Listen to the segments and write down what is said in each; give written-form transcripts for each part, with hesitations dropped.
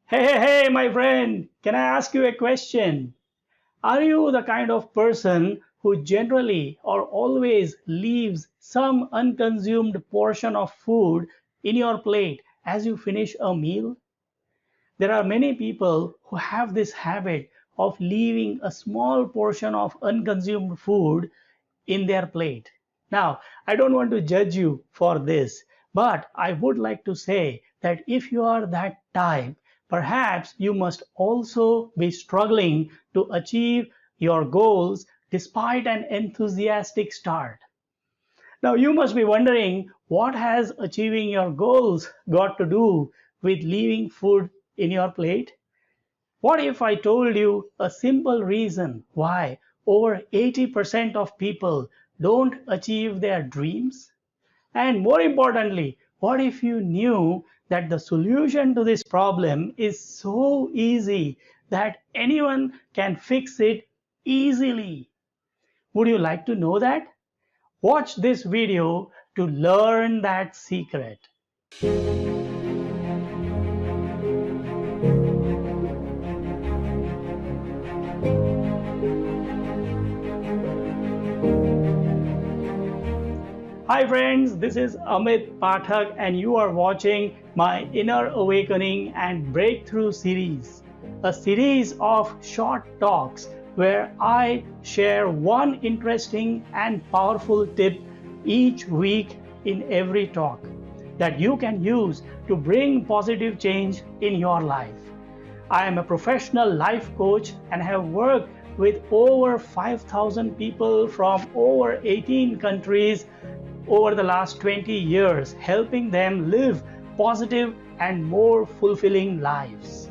Hey, my friend, can I ask you a question? Are you the kind of person who generally or always leaves some unconsumed portion of food in your plate as you finish a meal? There are many people who have this habit of leaving a small portion of unconsumed food in their plate. Now, I don't want to judge you for this, but I would like to say that if you are that type, perhaps you must also be struggling to achieve your goals despite an enthusiastic start. Now, you must be wondering what has achieving your goals got to do with leaving food in your plate? What if I told you a simple reason why over 80% of people don't achieve their dreams? And more importantly, what if you knew that the solution to this problem is so easy that anyone can fix it easily? Would you like to know that? Watch this video to learn that secret. Hi friends, this is Amit Pathak and you are watching my Inner Awakening and Breakthrough series, a series of short talks where I share one interesting and powerful tip each week in every talk that you can use to bring positive change in your life. I am a professional life coach and have worked with over 5,000 people from over 18 countries over the last 20 years, helping them live positive and more fulfilling lives.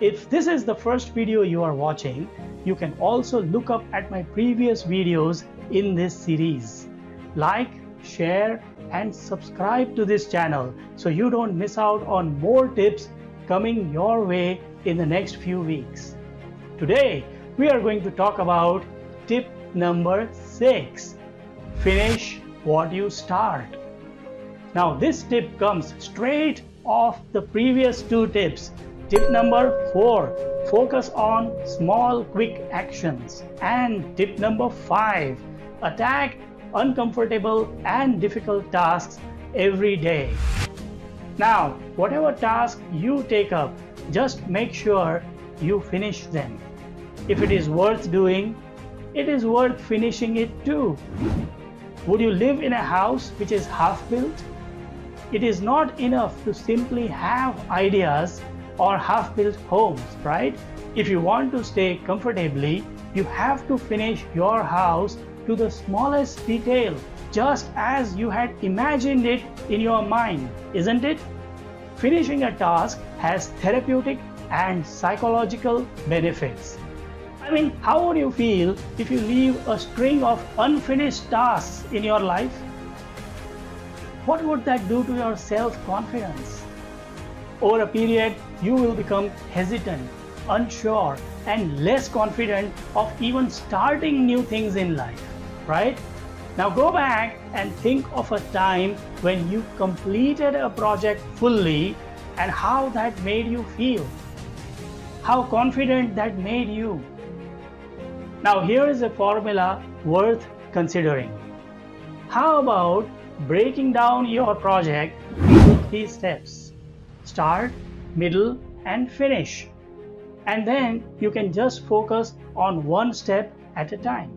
If this is the first video you are watching, you can also look up at my previous videos in this series. Like, share, and subscribe to this channel so you don't miss out on more tips coming your way in the next few weeks. Today, we are going to talk about tip number 6. Finish what you start. Now this tip comes straight off the previous two tips. Tip number 4, focus on small quick actions. And tip number 5, attack uncomfortable and difficult tasks every day. Now, whatever task you take up, just make sure you finish them. If it is worth doing, it is worth finishing it too. Would you live in a house which is half built? It is not enough to simply have ideas or half built homes, right? If you want to stay comfortably, you have to finish your house to the smallest detail, just as you had imagined it in your mind, isn't it? Finishing a task has therapeutic and psychological benefits. I mean, how would you feel if you leave a string of unfinished tasks in your life? What would that do to your self-confidence? Over a period, you will become hesitant, unsure, and less confident of even starting new things in life, right? Now go back and think of a time when you completed a project fully and how that made you feel. How confident that made you. Now here is a formula worth considering. How about breaking down your project into 3 steps? Start, middle, and finish. And then you can just focus on one step at a time.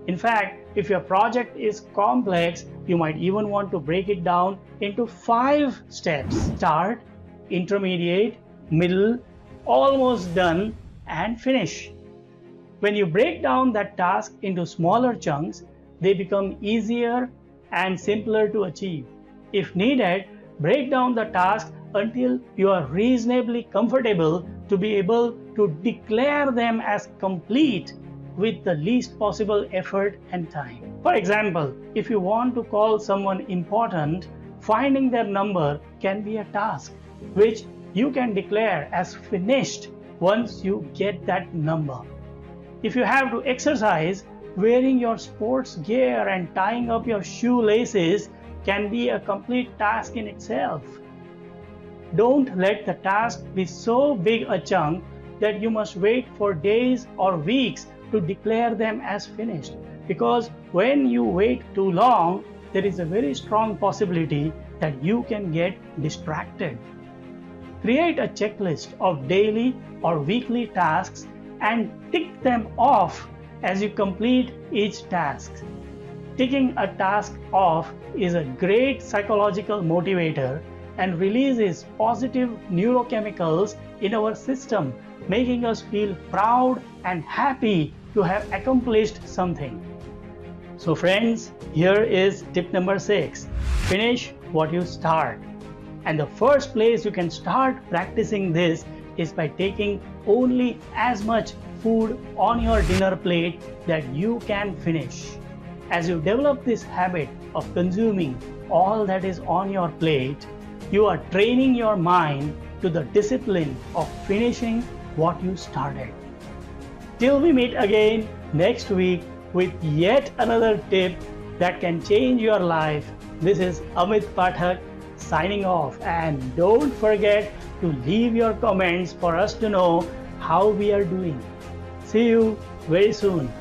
In fact, if your project is complex, you might even want to break it down into 5 steps. Start, intermediate, middle, almost done, and finish. When you break down that task into smaller chunks, they become easier and simpler to achieve. If needed, break down the task until you are reasonably comfortable to be able to declare them as complete with the least possible effort and time. For example, if you want to call someone important, finding their number can be a task, which you can declare as finished once you get that number. If you have to exercise, wearing your sports gear and tying up your shoelaces can be a complete task in itself. Don't let the task be so big a chunk that you must wait for days or weeks to declare them as finished. Because when you wait too long, there is a very strong possibility that you can get distracted. Create a checklist of daily or weekly tasks and tick them off as you complete each task. Ticking a task off is a great psychological motivator and releases positive neurochemicals in our system, making us feel proud and happy to have accomplished something. So friends, here is tip number 6. Finish what you start. And the first place you can start practicing this is by taking only as much food on your dinner plate that you can finish. As you develop this habit of consuming all that is on your plate, you are training your mind to the discipline of finishing what you started. Till we meet again next week with yet another tip that can change your life, this is Amit Pathak signing off, and don't forget to leave your comments for us to know how we are doing. See you very soon.